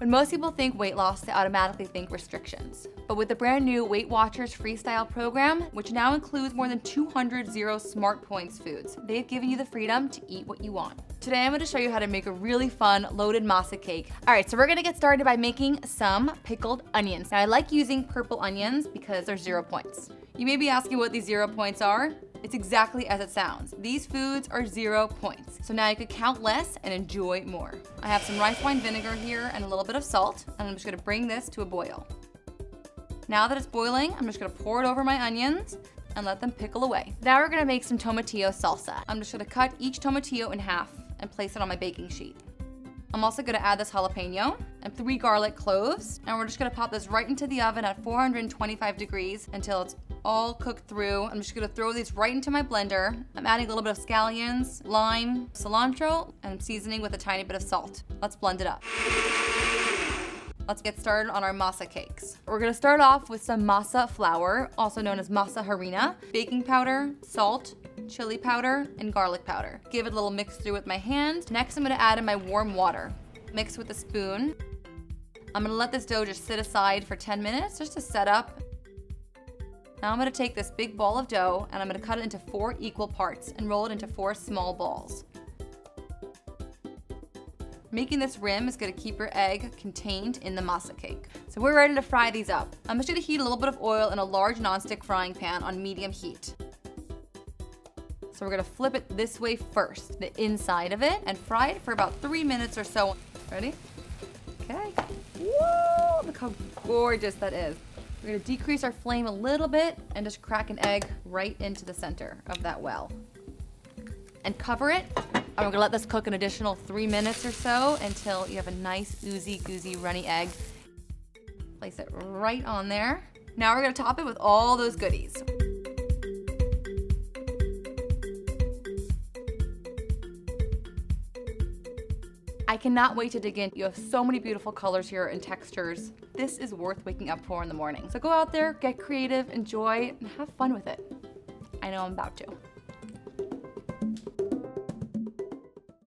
When most people think weight loss, they automatically think restrictions. But with the brand new Weight Watchers Freestyle program, which now includes more than 200 zero SmartPoints foods, they've given you the freedom to eat what you want. Today I'm going to show you how to make a really fun loaded masa cake. Alright, so we're going to get started by making some pickled onions. Now I like using purple onions because they're 0 points. You may be asking what these 0 points are. It's exactly as it sounds. These foods are 0 points. So now you could count less and enjoy more. I have some rice wine vinegar here and a little bit of salt, and I'm just gonna bring this to a boil. Now that it's boiling, I'm just gonna pour it over my onions and let them pickle away. Now we're gonna make some tomatillo salsa. I'm just gonna cut each tomatillo in half and place it on my baking sheet. I'm also gonna add this jalapeno and 3 garlic cloves, and we're just gonna pop this right into the oven at 425 degrees until it's all cooked through. I'm just gonna throw these right into my blender. I'm adding a little bit of scallions, lime, cilantro, and I'm seasoning with a tiny bit of salt. Let's blend it up. Let's get started on our masa cakes. We're gonna start off with some masa flour, also known as masa harina, baking powder, salt, chili powder, and garlic powder. Give it a little mix through with my hand. Next, I'm gonna add in my warm water. Mix with a spoon. I'm gonna let this dough just sit aside for 10 minutes just to set up. Now I'm gonna take this big ball of dough and I'm gonna cut it into 4 equal parts and roll it into 4 small balls. Making this rim is gonna keep your egg contained in the masa cake. So we're ready to fry these up. I'm just gonna heat a little bit of oil in a large nonstick frying pan on medium heat. So we're gonna flip it this way first, the inside of it, and fry it for about 3 minutes or so. Ready? Okay. Whoa, look how gorgeous that is. We're gonna decrease our flame a little bit and just crack an egg right into the center of that well. And cover it, and we're gonna let this cook an additional 3 minutes or so until you have a nice oozy goozy runny egg. Place it right on there. Now we're gonna top it with all those goodies. I cannot wait to dig in. You have so many beautiful colors here and textures. This is worth waking up for in the morning. So go out there, get creative, enjoy, and have fun with it. I know I'm about to.